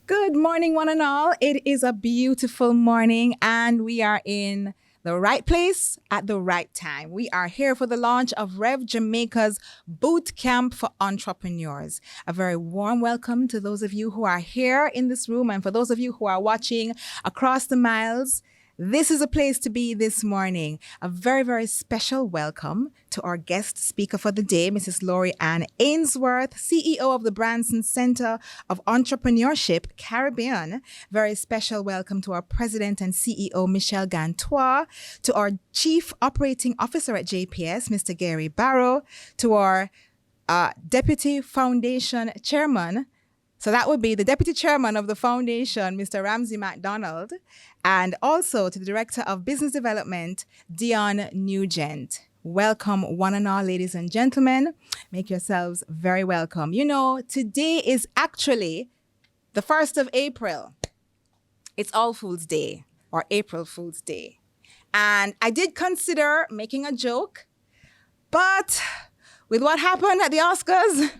Good morning, one and all. It is a beautiful morning, and we are in the right place at the right time. We are here for the launch of Rev Jamaica's Boot Camp for Entrepreneurs. A very warm welcome to those of you who are here in this room, and for those of you who are watching across the miles. This is a place to be this morning. A very, very special welcome to our guest speaker for the day, Mrs. Lori Ann Ainsworth, CEO of the Branson Center of Entrepreneurship, Caribbean. Very special welcome to our President and CEO, Michel Gantois, to our Chief Operating Officer at JPS, Mr. Gary Barrow, to our Deputy Foundation Chairman. So that would be the Deputy Chairman of the Foundation, Mr. Ramsey MacDonald, and also to the Director of Business Development, Dion Nugent. Welcome, one and all, ladies and gentlemen. Make yourselves very welcome. You know, today is actually the 1st of April. It's All Fools Day, or April Fool's Day. And I did consider making a joke, but with what happened at the Oscars,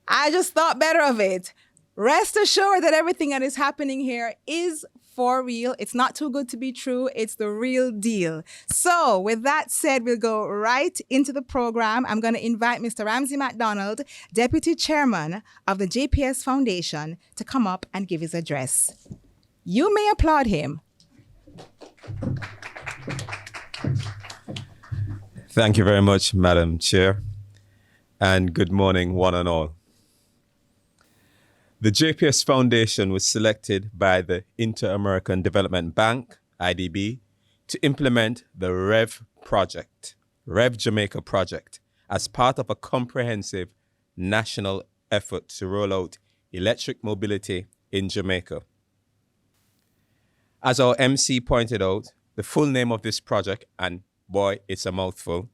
I just thought better of it. Rest assured that everything that is happening here is for real. It's not too good to be true. It's the real deal. So with that said, we'll go right into the program. I'm going to invite Mr. Ramsey MacDonald, Deputy Chairman of the JPS Foundation, to come up and give his address. You may applaud him. Thank you very much, Madam Chair, and good morning, one and all. The JPS Foundation was selected by the Inter-American Development Bank, IDB, to implement the Rev Jamaica project, as part of a comprehensive national effort to roll out electric mobility in Jamaica. As our MC pointed out, the full name of this project, and boy, it's a mouthful,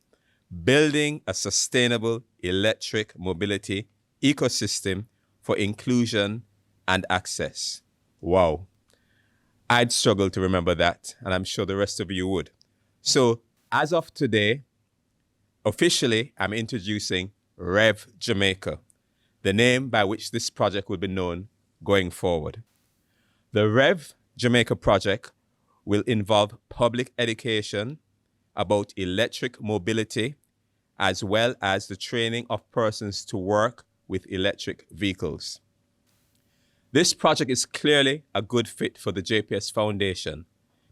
Building a Sustainable Electric Mobility Ecosystem for Inclusion and Access. Wow. I'd struggle to remember that, and I'm sure the rest of you would. So as of today, officially, I'm introducing Rev Jamaica, the name by which this project will be known going forward. The Rev Jamaica project will involve public education about electric mobility, as well as the training of persons to work with electric vehicles. This project is clearly a good fit for the JPS Foundation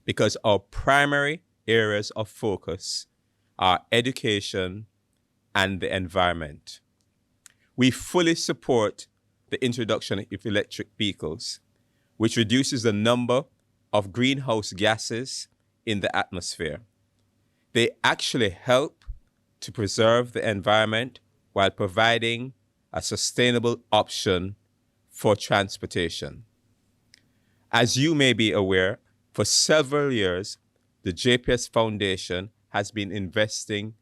because our primary areas of focus are education and the environment. We fully support the introduction of electric vehicles, which reduces the number of greenhouse gases in the atmosphere. They actually help to preserve the environment while providing a sustainable option for transportation. As you may be aware, for several years, the JPS Foundation has been investing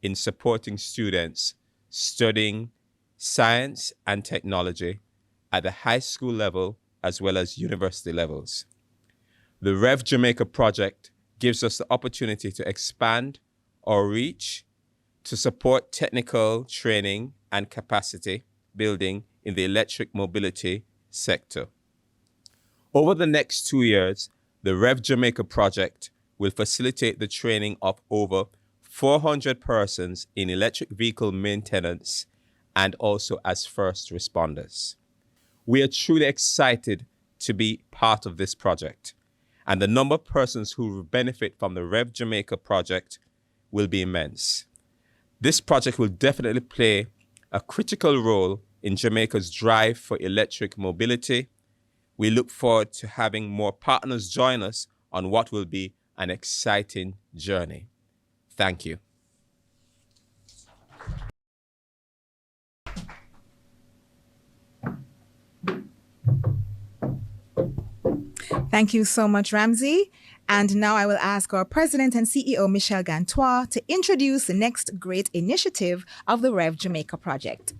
in supporting students studying science and technology at the high school level as well as university levels. The Rev Jamaica project gives us the opportunity to expand our reach to support technical training and capacity building in the electric mobility sector. Over the next 2 years, the Rev Jamaica project will facilitate the training of over 400 persons in electric vehicle maintenance and also as first responders. We are truly excited to be part of this project, and the number of persons who will benefit from the Rev Jamaica project will be immense. This project will definitely play a critical role in Jamaica's drive for electric mobility. We look forward to having more partners join us on what will be an exciting journey. Thank you. Thank you so much, Ramsey. And now I will ask our President and CEO, Michel Gantois, to introduce the next great initiative of the Rev Jamaica project.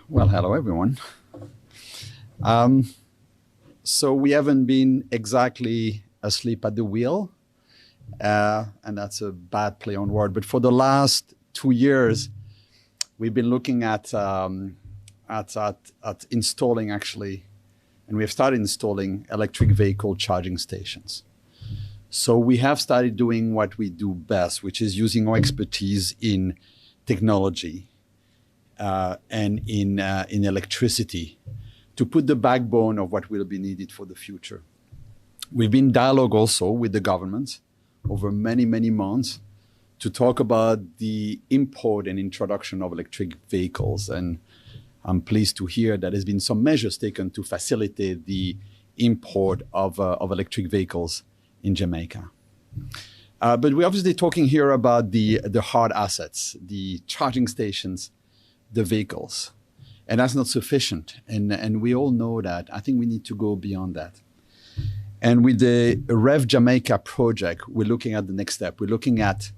Well, hello, everyone. So we haven't been exactly asleep at the wheel. and that's a bad play on word. But for the last 2 years, we've been looking at installing actually, and we have started installing electric vehicle charging stations. So we have started doing what we do best, which is using our expertise in technology and in electricity to put the backbone of what will be needed for the future. We've been in dialogue also with the government over many, many months to talk about the import and introduction of electric vehicles. And I'm pleased to hear that there's been some measures taken to facilitate the import of electric vehicles in Jamaica. But we're obviously talking here about the hard assets, the charging stations, the vehicles. And that's not sufficient. And we all know that. I think we need to go beyond that. And with the Rev Jamaica project, we're looking at the next step. We're looking at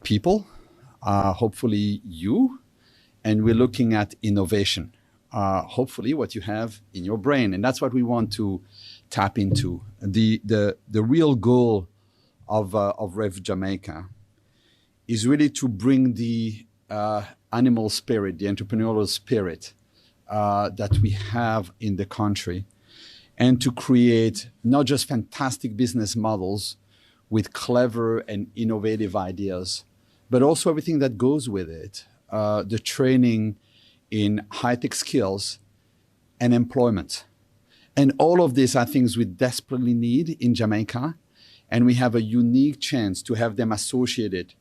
people, hopefully you, and we're looking at innovation, hopefully what you have in your brain. And that's what we want to tap into. The real goal of Rev Jamaica is really to bring the animal spirit, the entrepreneurial spirit that we have in the country, and to create not just fantastic business models with clever and innovative ideas, but also everything that goes with it, the training in high-tech skills and employment. And all of this are things we desperately need in Jamaica, and we have a unique chance to have them associated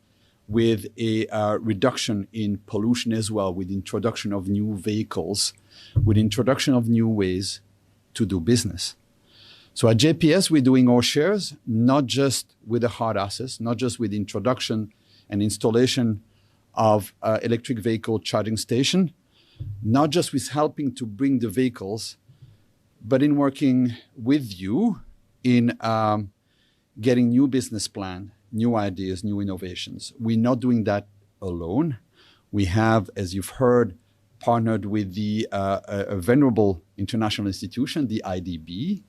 with a reduction in pollution as well, with introduction of new vehicles, with introduction of new ways to do business. So at JPS, we're doing our shares, not just with the hard assets, not just with introduction and installation of electric vehicle charging station, not just with helping to bring the vehicles, but in working with you in getting new business plan, new ideas, new innovations. We're not doing that alone. We have, as you've heard, partnered with a venerable international institution, the IDB.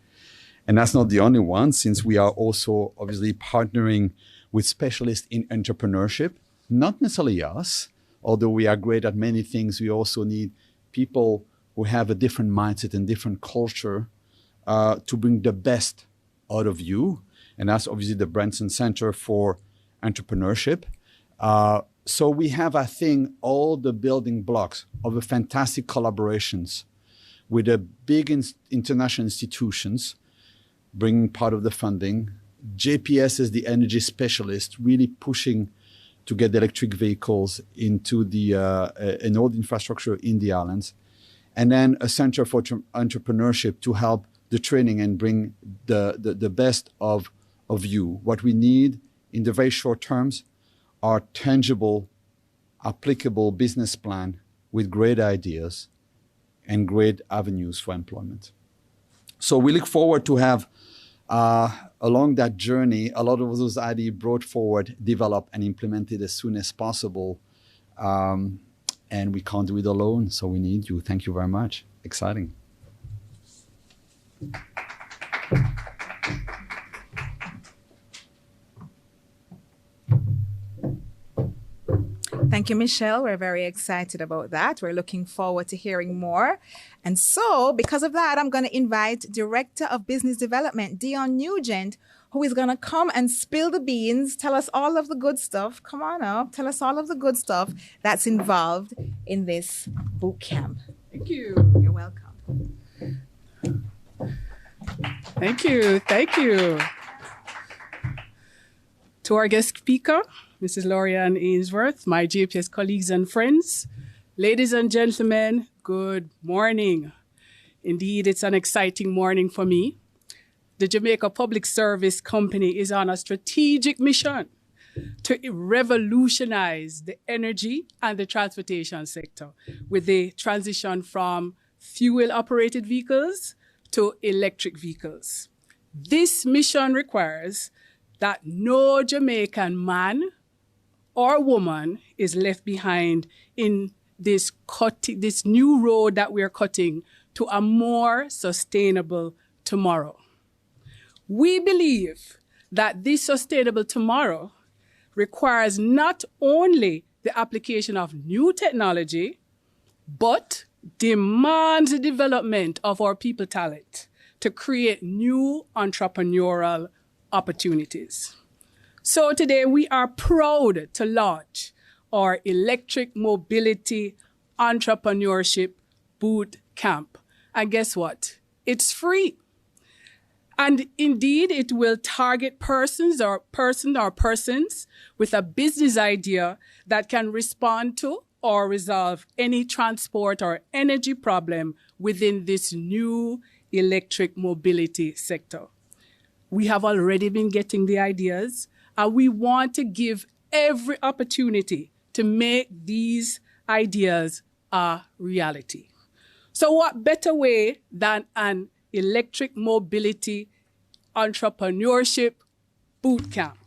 And that's not the only one, since we are also obviously partnering with specialists in entrepreneurship, not necessarily us, although we are great at many things. We also need people who have a different mindset and different culture to bring the best out of you. And that's obviously the Branson Center for Entrepreneurship. So we have, I think, all the building blocks of a fantastic collaborations with the big international institutions bringing part of the funding. JPS is the energy specialist, really pushing to get electric vehicles into an old infrastructure in the islands. And then a center for entrepreneurship to help the training and bring the best of you. What we need in the very short terms are tangible, applicable business plan with great ideas and great avenues for employment. So we look forward to have, along that journey, a lot of those ideas brought forward, developed, and implemented as soon as possible. And we can't do it alone, so we need you. Thank you very much. Exciting. Thank you, Michelle. We're very excited about that. We're looking forward to hearing more. And so, because of that, I'm going to invite Director of Business Development, Dion Nugent, who is going to come and spill the beans, tell us all of the good stuff. Come on up. Tell us all of the good stuff that's involved in this boot camp. Thank you. You're welcome. Thank you. Thank you. To our guest speaker, Mrs. Lauriane Ainsworth, my JPS colleagues and friends, ladies and gentlemen, good morning. Indeed, it's an exciting morning for me. The Jamaica Public Service Company is on a strategic mission to revolutionize the energy and the transportation sector with the transition from fuel-operated vehicles to electric vehicles. This mission requires that no Jamaican man or woman is left behind in this new road that we're cutting to a more sustainable tomorrow. We believe that this sustainable tomorrow requires not only the application of new technology, but demands the development of our people talent to create new entrepreneurial opportunities. So today we are proud to launch our Electric Mobility Entrepreneurship Boot Camp. And guess what? It's free. And indeed, it will target persons with a business idea that can respond to or resolve any transport or energy problem within this new electric mobility sector. We have already been getting the ideas, and we want to give every opportunity to make these ideas a reality. So what better way than an electric mobility entrepreneurship boot camp?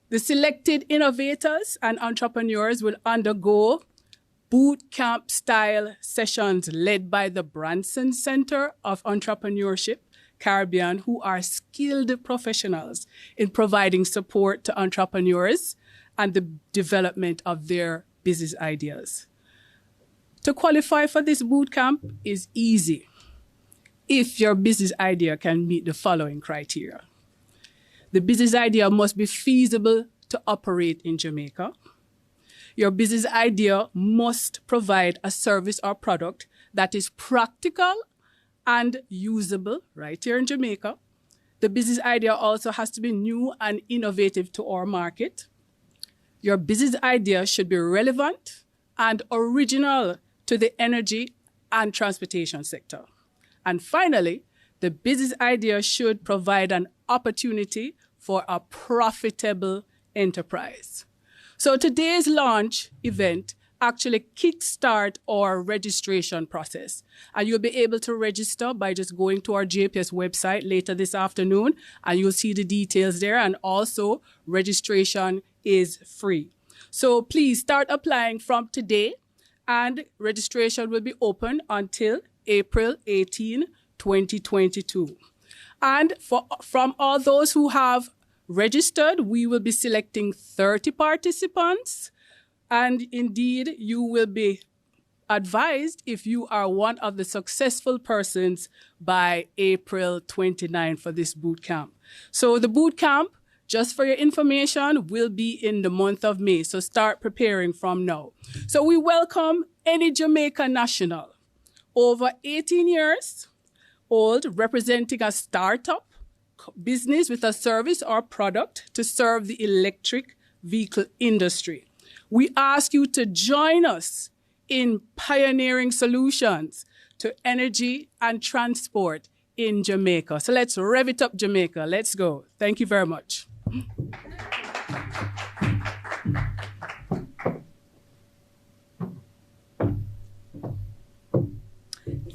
The selected innovators and entrepreneurs will undergo boot camp style sessions led by the Branson Center of Entrepreneurship Caribbean, who are skilled professionals in providing support to entrepreneurs and the development of their business ideas. To qualify for this boot camp is easy if your business idea can meet the following criteria. The business idea must be feasible to operate in Jamaica. Your business idea must provide a service or product that is practical and usable right here in Jamaica. The business idea also has to be new and innovative to our market. Your business idea should be relevant and original to the energy and transportation sector. And finally, the business idea should provide an opportunity for a profitable enterprise. So today's launch event actually kickstart our registration process. And you'll be able to register by just going to our JPS website later this afternoon, and you'll see the details there. And also, registration is free. So please start applying from today, and registration will be open until April 18, 2022. And from all those who have registered, we will be selecting 30 participants. And indeed, you will be advised if you are one of the successful persons by April 29 for this boot camp. So the boot camp, just for your information, will be in the month of May. So start preparing from now. So we welcome any Jamaica national over 18 years old representing a startup business with a service or product to serve the electric vehicle industry. We ask you to join us in pioneering solutions to energy and transport in Jamaica. So let's rev it up, Jamaica. Let's go. Thank you very much.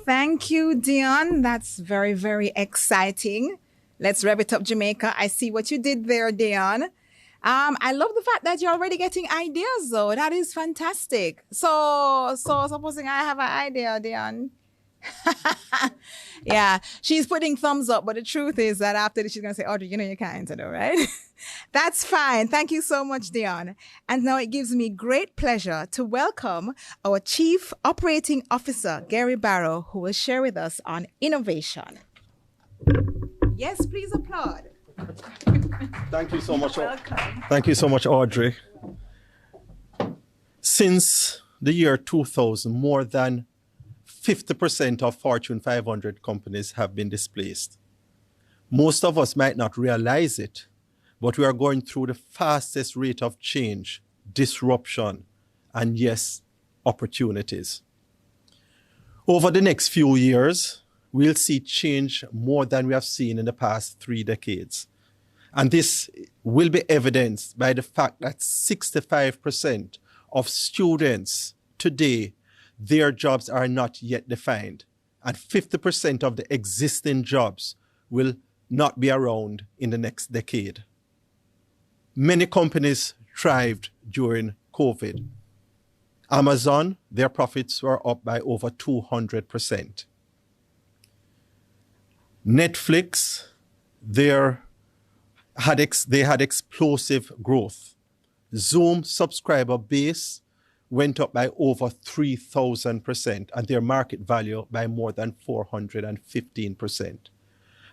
Thank you, Dion. That's very, very exciting. Let's rev it up, Jamaica. I see what you did there, Dion. I love the fact that you're already getting ideas, though. That is fantastic. So supposing I have an idea, Dion. Yeah, she's putting thumbs up, but the truth is that after this, she's going to say, Audrey, you know you can't enter, right? That's fine. Thank you so much, Dion. And now it gives me great pleasure to welcome our Chief Operating Officer, Gary Barrow, who will share with us on innovation. Yes, please applaud. Thank you so much. Welcome. Thank you so much, Audrey. Since the year 2000, more than 50% of Fortune 500 companies have been displaced. Most of us might not realize it, but we are going through the fastest rate of change, disruption, and yes, opportunities. Over the next few years, we'll see change more than we have seen in the past 3 decades. And this will be evidenced by the fact that 65% of students today, their jobs are not yet defined. And 50% of the existing jobs will not be around in the next decade. Many companies thrived during COVID. Amazon, their profits were up by over 200%. Netflix, their they had explosive growth. Zoom subscriber base went up by over 3,000% and their market value by more than 415%.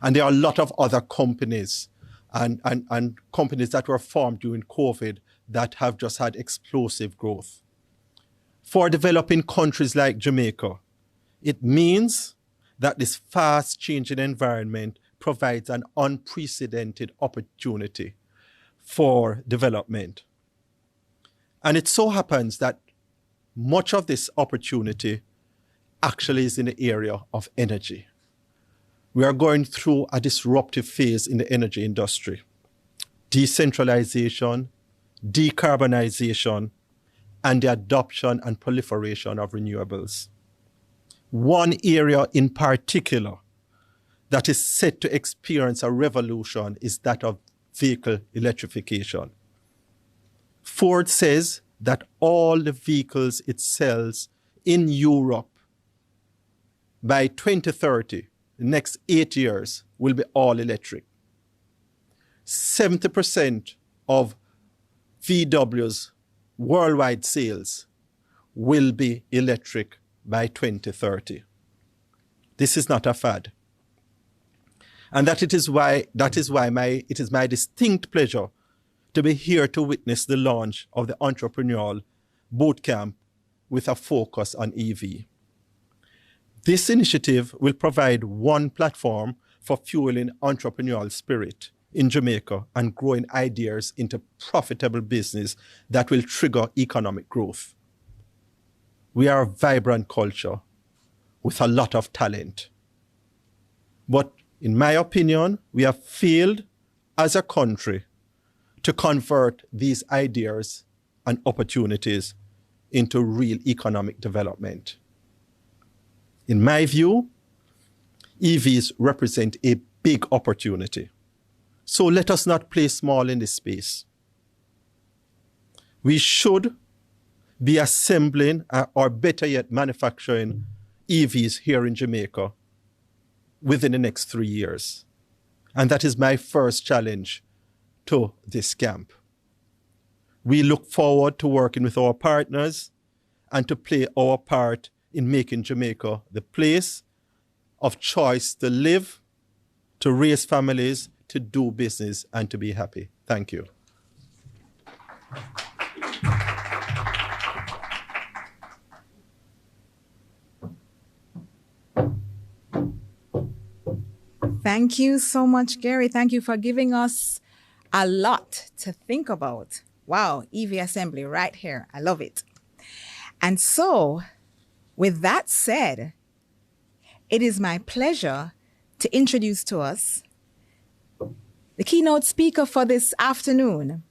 And there are a lot of other companies and companies that were formed during COVID that have just had explosive growth. For developing countries like Jamaica, it means that this fast changing environment provides an unprecedented opportunity for development. And it so happens that much of this opportunity actually is in the area of energy. We are going through a disruptive phase in the energy industry. Decentralization, decarbonization, and the adoption and proliferation of renewables. One area in particular that is set to experience a revolution is that of vehicle electrification. Ford says that all the vehicles it sells in Europe by 2030, the next 8 years, will be all electric. 70% of VW's worldwide sales will be electric by 2030. This is not a fad. And it is my distinct pleasure to be here to witness the launch of the Entrepreneurial Bootcamp with a focus on EV. This initiative will provide one platform for fueling entrepreneurial spirit in Jamaica and growing ideas into profitable business that will trigger economic growth. We are a vibrant culture with a lot of talent. But in my opinion, we have failed as a country to convert these ideas and opportunities into real economic development. In my view, EVs represent a big opportunity. So let us not play small in this space. We should be assembling, or better yet, manufacturing EVs here in Jamaica within the next 3 years. And that is my first challenge to this camp. We look forward to working with our partners and to play our part in making Jamaica the place of choice to live, to raise families, to do business, and to be happy. Thank you. Thank you so much, Gary. Thank you for giving us a lot to think about. Wow, EV assembly right here. I love it. And so, with that said, it is my pleasure to introduce to us the keynote speaker for this afternoon,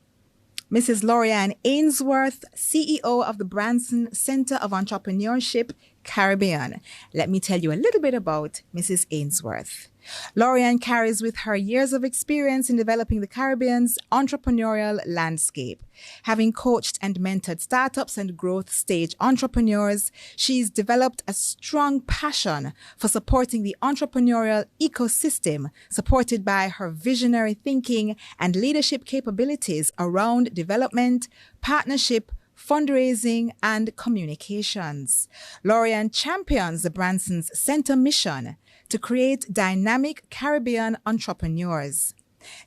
Mrs. Laurianne Ainsworth, CEO of the Branson Center of Entrepreneurship, Caribbean. Let me tell you a little bit about Mrs. Ainsworth. Laurianne carries with her years of experience in developing the Caribbean's entrepreneurial landscape. Having coached and mentored startups and growth stage entrepreneurs, she's developed a strong passion for supporting the entrepreneurial ecosystem, supported by her visionary thinking and leadership capabilities around development, partnership, fundraising, and communications. Laurianne champions the Branson's Center mission to create dynamic Caribbean entrepreneurs.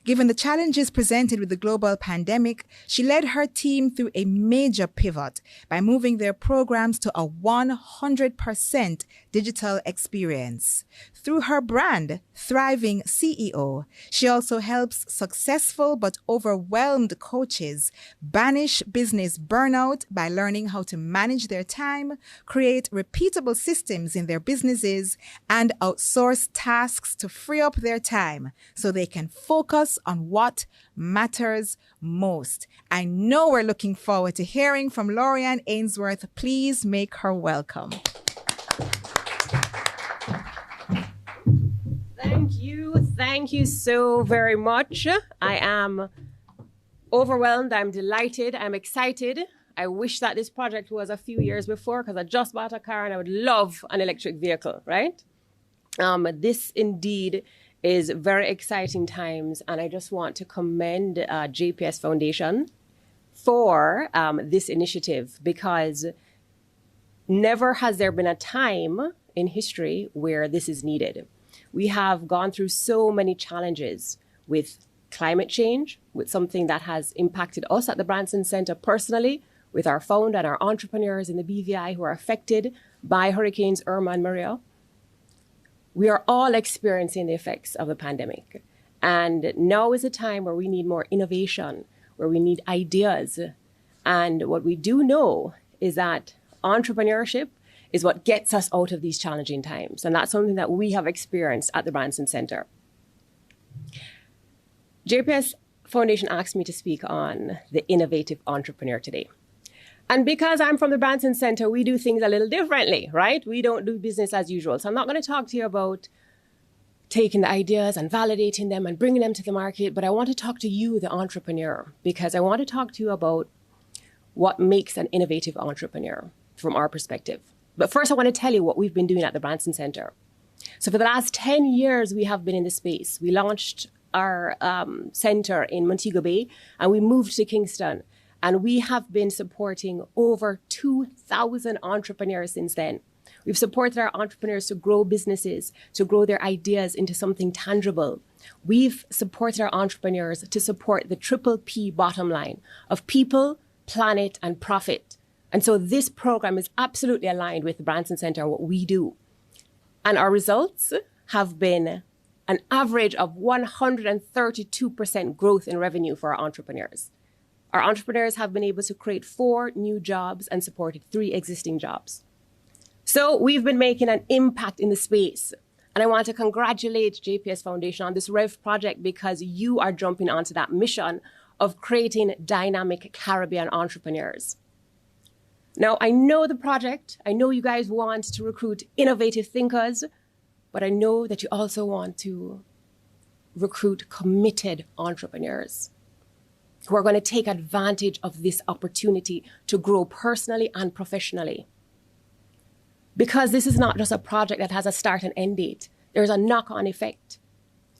Given the challenges presented with the global pandemic, she led her team through a major pivot by moving their programs to a 100% digital experience. Through her brand, Thriving CEO, she also helps successful but overwhelmed coaches banish business burnout by learning how to manage their time, create repeatable systems in their businesses, and outsource tasks to free up their time so they can focus on what matters most. I know we're looking forward to hearing from Laurianne Ainsworth. Please make her welcome. Thank you so very much. I am overwhelmed. I'm delighted. I'm excited. I wish that this project was a few years before, because I just bought a car and I would love an electric vehicle, right? This indeed is very exciting times, and I just want to commend JPS Foundation for this initiative, because never has there been a time in history where this is needed. We have gone through so many challenges with climate change, with something that has impacted us at the Branson Center personally, with our founder and our entrepreneurs in the BVI who are affected by Hurricanes Irma and Maria. We are all experiencing the effects of the pandemic. And now is a time where we need more innovation, where we need ideas. And what we do know is that entrepreneurship is what gets us out of these challenging times. And that's something that we have experienced at the Branson Center. JPS Foundation asked me to speak on the innovative entrepreneur today. And because I'm from the Branson Center, we do things a little differently, right? We don't do business as usual. So I'm not going to talk to you about taking the ideas and validating them and bringing them to the market, but I want to talk to you, the entrepreneur, because I want to talk to you about what makes an innovative entrepreneur from our perspective. But first, I want to tell you what we've been doing at the Branson Center. So for the last 10 years, we have been in this space. We launched our center in Montego Bay, and we moved to Kingston. And we have been supporting over 2,000 entrepreneurs since then. We've supported our entrepreneurs to grow businesses, to grow their ideas into something tangible. We've supported our entrepreneurs to support the triple P bottom line of people, planet, and profit. And so this program is absolutely aligned with the Branson Center and what we do. And our results have been an average of 132% growth in revenue for our entrepreneurs. Our entrepreneurs have been able to create 4 new jobs and supported 3 existing jobs. So we've been making an impact in the space. And I want to congratulate JPS Foundation on this Rev project, because you are jumping onto that mission of creating dynamic Caribbean entrepreneurs. Now, I know the project. I know you guys want to recruit innovative thinkers, but I know that you also want to recruit committed entrepreneurs who are going to take advantage of this opportunity to grow personally and professionally. Because this is not just a project that has a start and end date. There's a knock-on effect.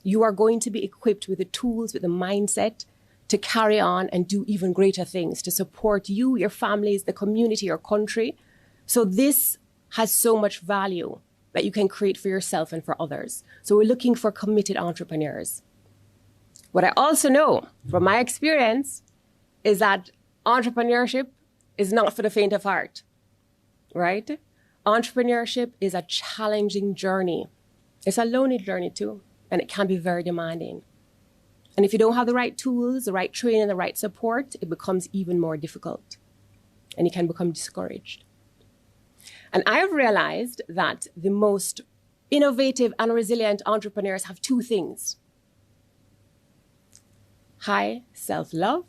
You are going to be equipped with the tools, with the mindset to carry on and do even greater things, to support you, your families, the community, your country. So this has so much value that you can create for yourself and for others. So we're looking for committed entrepreneurs. What I also know from my experience is that entrepreneurship is not for the faint of heart, right? Entrepreneurship is a challenging journey. It's a lonely journey too, and it can be very demanding. And if you don't have the right tools, the right training, the right support, it becomes even more difficult, and you can become discouraged. And I've realized that the most innovative and resilient entrepreneurs have 2 things: high self-love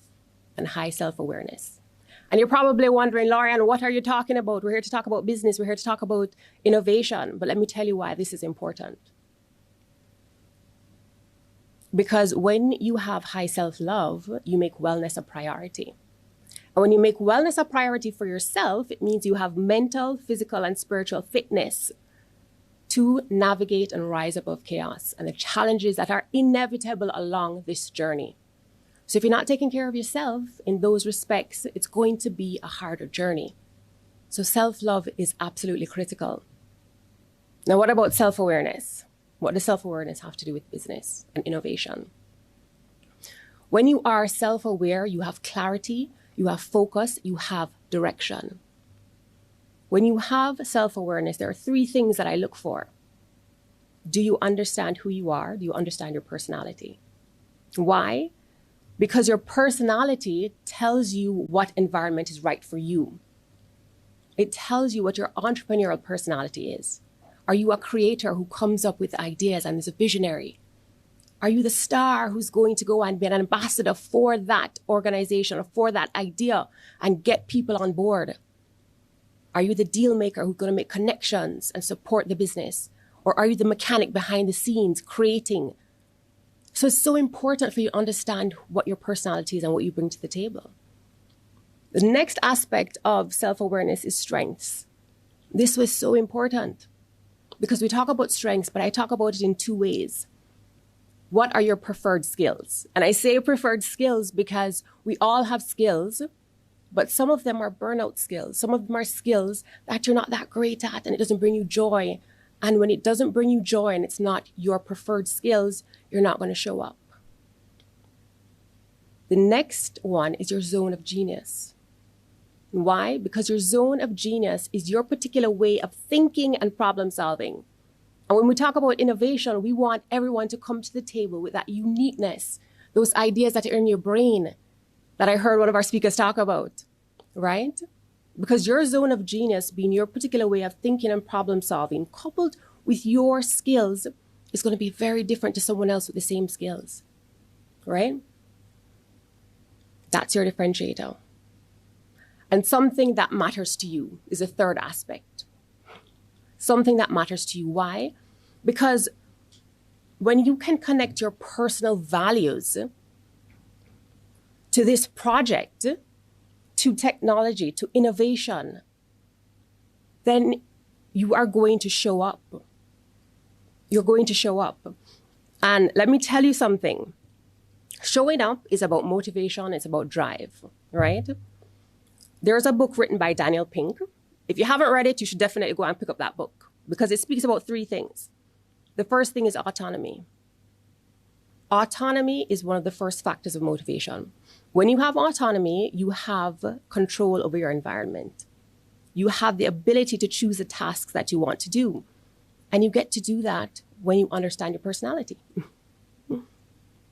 and high self-awareness. And you're probably wondering, Lauriane, what are you talking about? We're here to talk about business. We're here to talk about innovation. But let me tell you why this is important. Because when you have high self-love, you make wellness a priority. And when you make wellness a priority for yourself, it means you have mental, physical, and spiritual fitness to navigate and rise above chaos and the challenges that are inevitable along this journey. So if you're not taking care of yourself in those respects, it's going to be a harder journey. So self-love is absolutely critical. Now, what about self-awareness? What does self-awareness have to do with business and innovation? When you are self-aware, you have clarity, you have focus, you have direction. When you have self-awareness, there are 3 things that I look for. Do you understand who you are? Do you understand your personality? Why? Because your personality tells you what environment is right for you. It tells you what your entrepreneurial personality is. Are you a creator who comes up with ideas and is a visionary? Are you the star who's going to go and be an ambassador for that organization or for that idea and get people on board? Are you the deal maker who's going to make connections and support the business? Or are you the mechanic behind the scenes creating? So it's so important for you to understand what your personality is and what you bring to the table. The next aspect of self-awareness is strengths. This was so important because we talk about strengths, but I talk about it in 2 ways. What are your preferred skills? And I say preferred skills because we all have skills, but some of them are burnout skills. Some of them are skills that you're not that great at and it doesn't bring you joy. And when it doesn't bring you joy and it's not your preferred skills, you're not going to show up. The next one is your zone of genius. Why? Because your zone of genius is your particular way of thinking and problem solving. And when we talk about innovation, we want everyone to come to the table with that uniqueness, those ideas that are in your brain that I heard one of our speakers talk about, right? Because your zone of genius being your particular way of thinking and problem solving, coupled with your skills, is going to be very different to someone else with the same skills, right? That's your differentiator. And something that matters to you is a third aspect. Something that matters to you. Why? Because when you can connect your personal values to this project, to technology, to innovation, then you are going to show up. You're going to show up. And let me tell you something. Showing up is about motivation. It's about drive, right? There's a book written by Daniel Pink. If you haven't read it, you should definitely go and pick up that book because it speaks about three things. The first thing is autonomy. Autonomy is one of the first factors of motivation. When you have autonomy, you have control over your environment. You have the ability to choose the tasks that you want to do. And you get to do that when you understand your personality.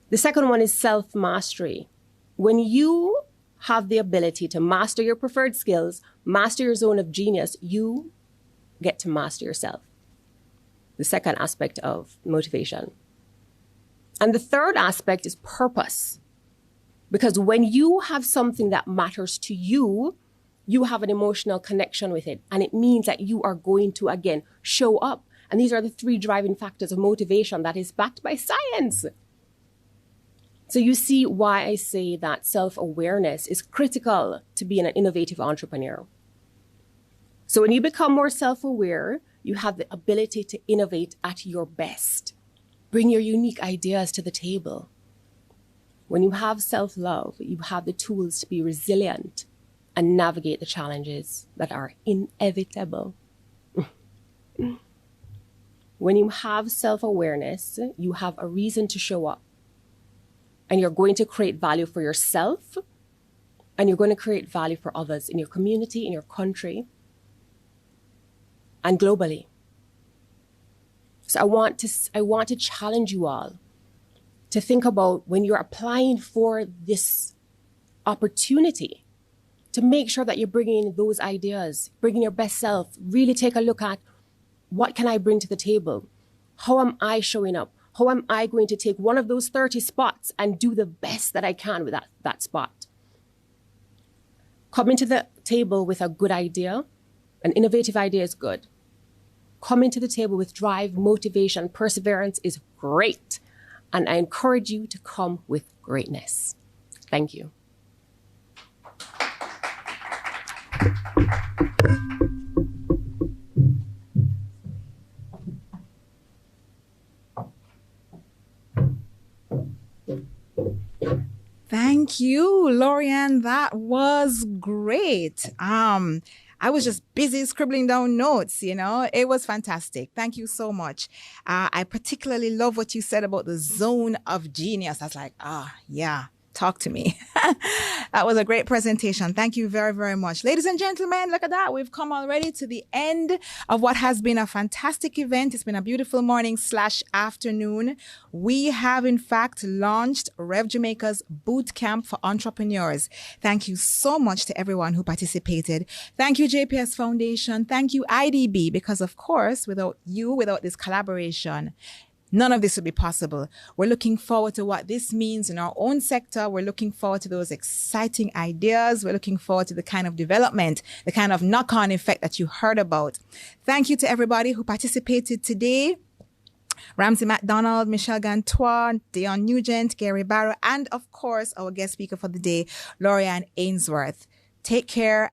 The second one is self-mastery. When you have the ability to master your preferred skills, master your zone of genius, you get to master yourself. The second aspect of motivation. And the third aspect is purpose. Because when you have something that matters to you, you have an emotional connection with it. And it means that you are going to, again, show up. And these are the three driving factors of motivation that is backed by science. So you see why I say that self-awareness is critical to being an innovative entrepreneur. So when you become more self-aware, you have the ability to innovate at your best. Bring your unique ideas to the table. When you have self-love, you have the tools to be resilient and navigate the challenges that are inevitable. When you have self-awareness, you have a reason to show up. And you're going to create value for yourself, and you're going to create value for others in your community, in your country, and globally. So I want to challenge you all to think about when you're applying for this opportunity, to make sure that you're bringing those ideas, bringing your best self, really take a look at what can I bring to the table? How am I showing up? How am I going to take one of those 30 spots and do the best that I can with that spot? Coming to the table with a good idea, an innovative idea is good. Coming to the table with drive, motivation, perseverance is great. And I encourage you to come with greatness. Thank you. Thank you, Lorianne. That was great. I was just busy scribbling down notes, It was fantastic. Thank you so much. I particularly love what you said about the zone of genius. I was like, yeah, talk to me. That was a great presentation. Thank you very, very much. Ladies and gentlemen, look at that. We've come already to the end of what has been a fantastic event. It's been a beautiful morning/afternoon. We have, in fact, launched Rev Jamaica's Boot Camp for Entrepreneurs. Thank you so much to everyone who participated. Thank you, JPS Foundation. Thank you, IDB, because, of course, without this collaboration, none of this would be possible. We're looking forward to what this means in our own sector. We're looking forward to those exciting ideas. We're looking forward to the kind of development, the kind of knock-on effect that you heard about. Thank you to everybody who participated today. Ramsey MacDonald, Michelle Gantois, Dion Nugent, Gary Barrow, and of course, our guest speaker for the day, Lorianne Ainsworth. Take care.